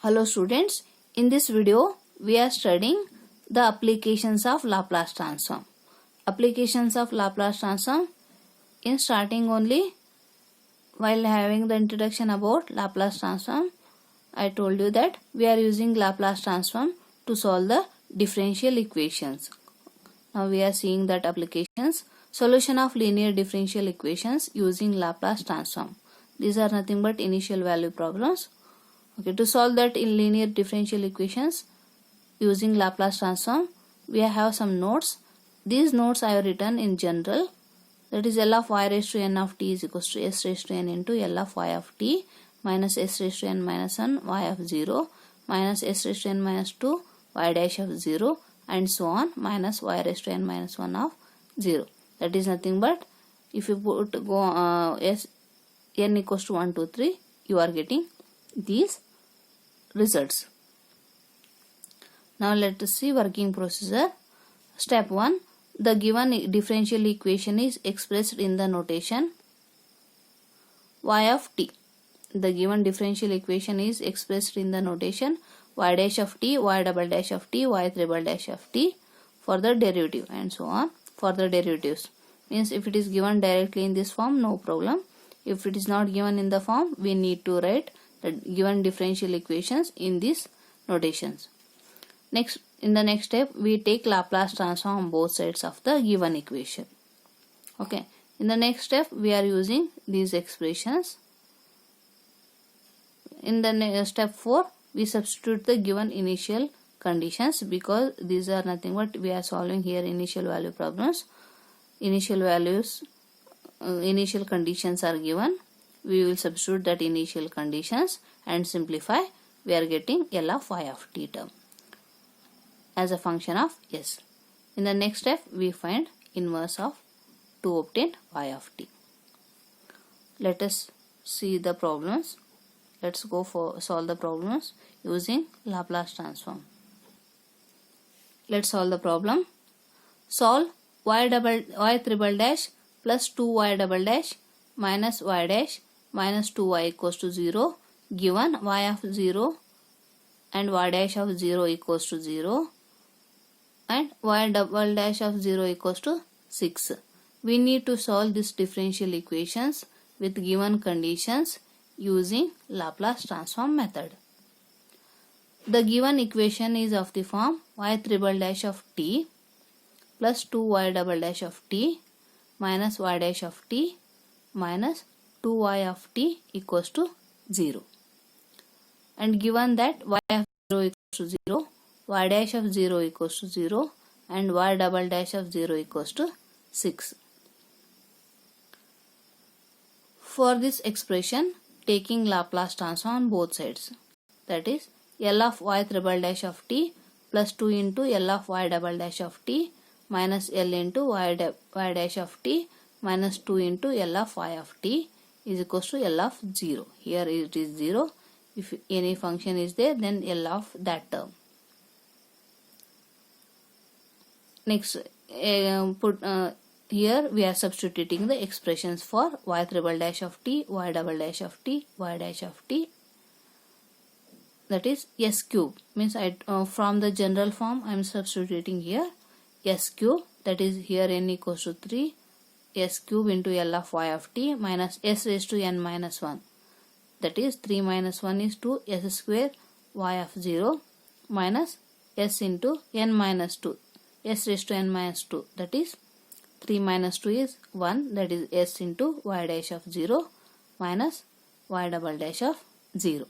Hello students, in this video we are studying the applications of Laplace transform. Applications of Laplace transform in starting only while having the introduction about Laplace transform. I told you that we are using Laplace transform to solve the differential equations. Now we are seeing that applications. Solution of linear differential equations using Laplace transform. These are nothing but initial value problems. Okay, to solve that in linear differential equations using Laplace transform, we have some notes. These notes I have written in general. That is L of y raised to n of t is equals to s raised to n into L of y of t minus s raised to n minus 1 y of 0 minus s raised to n minus 2 y dash of 0 and so on minus y raised to n minus 1 of 0. That is nothing but if you put n equals to 1, 2, 3, you are getting these results. Now let us see working procedure. Step 1. The given differential equation is expressed in the notation y of t. The given differential equation is expressed in the notation y dash of t, y double dash of t, y triple dash of t for the derivative and so on for the derivatives. Means if it is given directly in this form, no problem. If it is not given in the form, we need to write the given differential equations in these notations. Next, in the next step, we take Laplace transform on both sides of the given equation. Okay. In the next step, we are using these expressions. In the step 4, we substitute the given initial conditions because these are nothing but we are solving here initial value problems. Initial values, initial conditions are given. We will substitute that initial conditions and simplify. We are getting L of y of t term as a function of s. In the next step, we find inverse of to obtain y of t. Let us see the problems. Let's go for solve the problems using Laplace transform. Let's solve the problem. Solve y triple dash plus 2y double dash minus y dash minus 2y equals to 0 given y of 0 and y dash of 0 equals to 0 and y double dash of 0 equals to 6. We need to solve these differential equations with given conditions using Laplace transform method. The given equation is of the form y triple dash of t plus 2y double dash of t minus y dash of t minus 2y of t equals to 0. And given that y of 0 equals to 0, y dash of 0 equals to 0 and y double dash of 0 equals to 6. For this expression, taking Laplace transform on both sides, that is L of y triple dash of t plus 2 into L of y double dash of t minus L into y dash of t minus 2 into L of y of t is equals to L of 0. Here it is 0. If any function is there, then L of that term. Next, here we are substituting the expressions for y triple dash of t, y double dash of t, y dash of t. That is s cube. Means from the general form I am substituting here s cube. That is here n equals to 3. S cube into L of y of t minus s raised to n minus 1. That is 3 minus 1 is 2 s square y of 0 minus s into n minus 2 s raised to n minus 2. That is 3 minus 2 is 1. That is s into y dash of 0 minus y double dash of 0.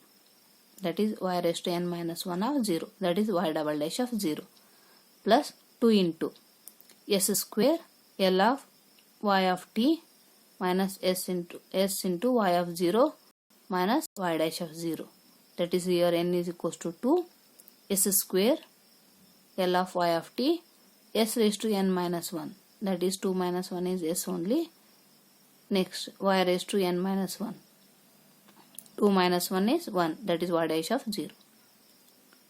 That is y raised to n minus 1 of 0. That is y double dash of 0 plus 2 into s square L of y of t minus s into y of 0 minus y dash of 0. That is here n is equals to 2 s square L of y of t s raised to n minus 1. That is 2 minus 1 is s only. Next y raised to n minus 1. 2 minus 1 is 1. That is y dash of 0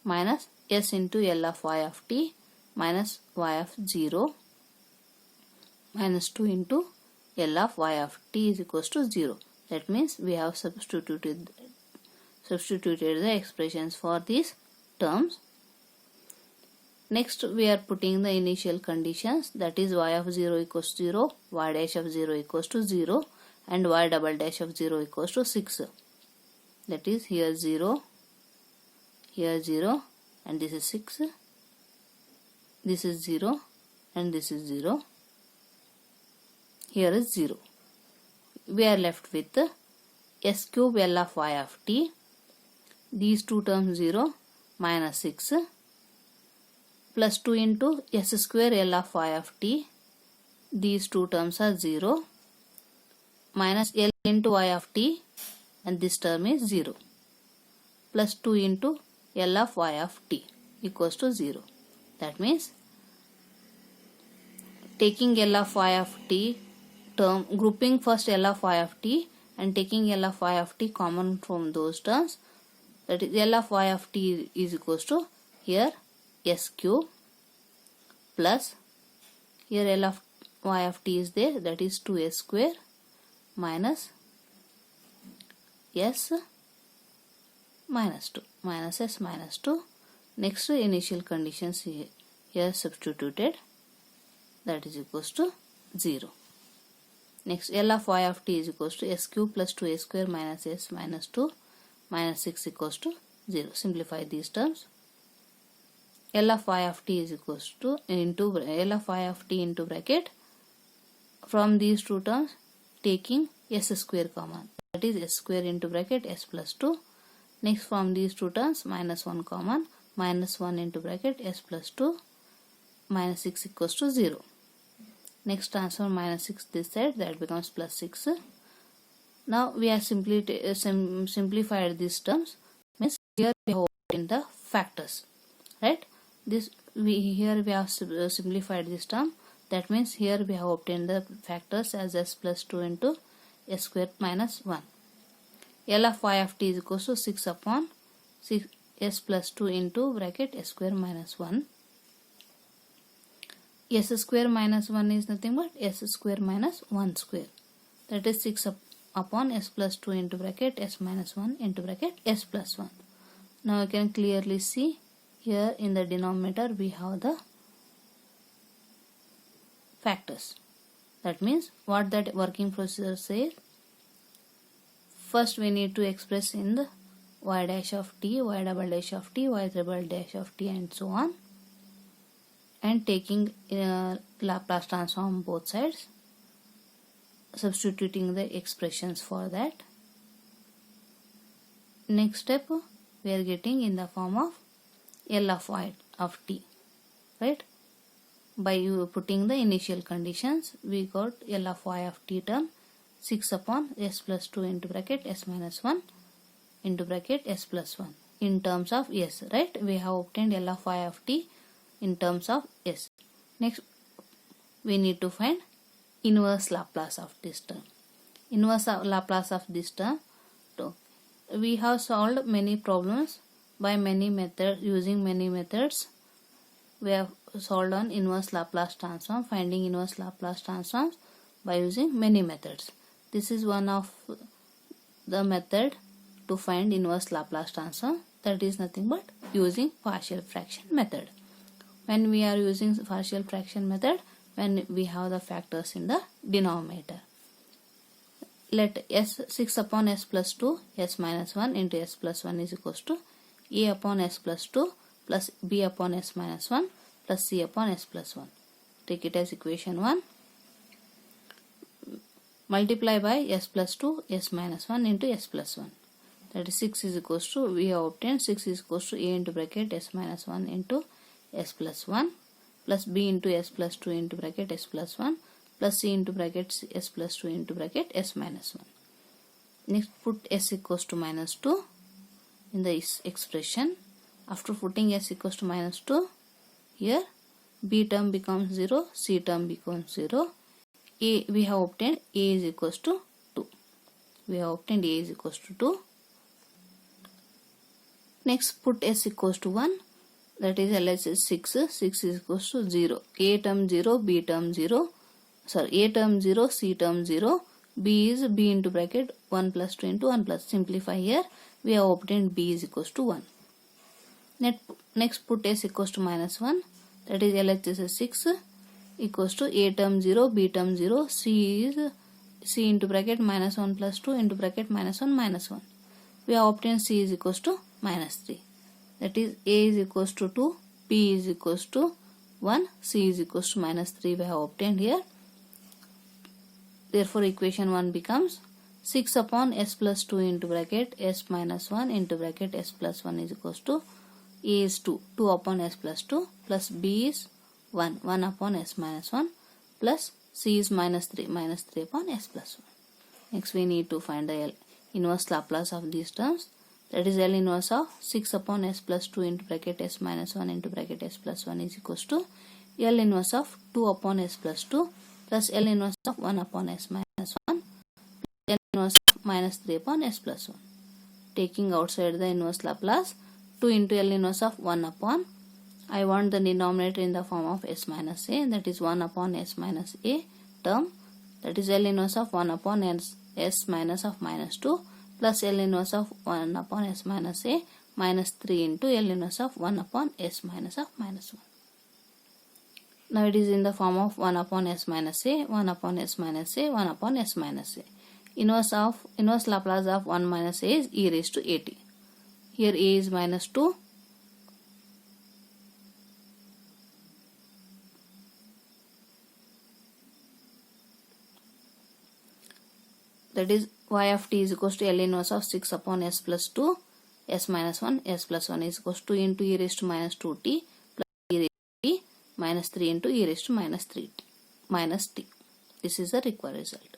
minus s into L of y of t minus y of 0 minus 2 into L of y of t is equals to 0. That means we have substituted substituted the expressions for these terms. Next we are putting the initial conditions, that is y of 0 equals to 0, y dash of 0 equals to 0 and y double dash of 0 equals to 6. That is here 0, here 0 and this is 6, this is 0 and this is 0, here is 0. We are left with s cube L of y of t, these two terms 0 minus 6 plus 2 into s square L of y of t, these two terms are 0 minus L into y of t and this term is 0 plus 2 into L of y of t equals to 0. That means taking L of y of t term, grouping first L of y of t and taking L of y of t common from those terms, that is L of y of t is equals to here s cube plus here L of y of t is there, that is 2s square minus s minus 2 minus s minus 2. Next initial conditions here substituted, that is equals to 0. Next L of y of t is equals to s cube plus 2a square minus s minus 2 minus 6 equals to 0. Simplify these terms. L of y of t is equals to into L of y of t into bracket, from these two terms taking s square common, that is s square into bracket s plus 2. Next from these two terms minus 1 common, minus 1 into bracket s plus 2 minus 6 equals to 0. Next transfer minus 6 this side, that becomes plus 6. Now we have simply simplified these terms, means here we have obtained the factors, right? Here we have simplified this term, that means here we have obtained the factors as s plus 2 into s square minus 1. L of y of t is equals to 6 upon 6 s plus 2 into bracket s square minus 1. S square minus 1 is nothing but s square minus 1 square, that is 6 upon s plus 2 into bracket s minus 1 into bracket s plus 1. Now you can clearly see here in the denominator we have the factors. That means what that working procedure says, first we need to express in the y dash of t, y double dash of t, y triple dash of t and so on, and taking Laplace transform both sides, substituting the expressions for that. Next step we are getting in the form of L of y of t, right? By putting the initial conditions we got L of y of t term 6 upon s plus 2 into bracket s minus 1 into bracket s plus 1 in terms of s, right? We have obtained L of y of t in terms of s. Next we need to find inverse Laplace of this term. Inverse Laplace of this term, so we have solved many problems by many methods, using many methods. We have solved on inverse Laplace transform, finding inverse Laplace transforms by using many methods. This is one of the method to find inverse Laplace transform, that is nothing but using partial fraction method. When we are using partial fraction method, when we have the factors in the denominator, let s 6 upon s plus 2 s minus 1 into s plus 1 is equals to a upon s plus 2 plus b upon s minus 1 plus c upon s plus 1. Take it as equation 1. Multiply by s plus 2 s minus 1 into s plus 1, that is 6 is equals to, we have obtained 6 is equals to a into bracket s minus 1 into s plus 1 plus b into s plus 2 into bracket s plus 1 plus c into bracket s plus 2 into bracket s minus 1. Next put s equals to minus 2 in this expression. After putting s equals to minus 2, here b term becomes 0, c term becomes 0. A, we have obtained a is equals to 2. We have obtained a is equals to 2. Next put s equals to 1, that is LHS is 6. 6 is equals to 0. A term 0, b term 0. Sorry, a term 0, c term 0. B is b into bracket 1 plus 2 into 1 plus. Simplify here. we have obtained b is equals to 1. Next put s equals to -1, that is LHS is 6 equals to a term 0, b term 0, c is c into bracket -1 plus 2 into bracket -1 -1. We have obtained c is equals to -3. That is a is equals to 2, b is equals to 1, c is equals to -3 we have obtained here. Therefore equation 1 becomes 6 upon s plus 2 into bracket s minus 1 into bracket s plus 1 is equals to a is 2, 2 upon s plus 2 plus b is 1, 1 upon s minus 1 plus c is -3 upon s plus 1. Next we need to find the inverse Laplace of these terms. That is L inverse of 6 upon s plus 2 into bracket s minus 1 into bracket s plus 1 is equals to L inverse of 2 upon s plus 2 plus L inverse of 1 upon s minus 1 plus L inverse of -3 upon s plus 1. Taking outside the inverse Laplace, 2 into L inverse of 1 upon, I want the denominator in the form of s minus a, that is 1 upon s minus a term, that is L inverse of 1 upon s minus of -2 plus L inverse of 1 upon s minus a minus 3 into L inverse of 1 upon s minus of -1. Now it is in the form of 1 upon s minus a, 1 upon s minus a, 1 upon s minus a. Inverse Laplace of 1 minus a is e raised to at. Here a is -2. That is y of t is equals to L inverse of 6 upon s plus 2, s minus 1, s plus 1 is equals to 2 into e raised to -2t plus e raised to t minus 3 into e raised to -3t minus t. This is the required result.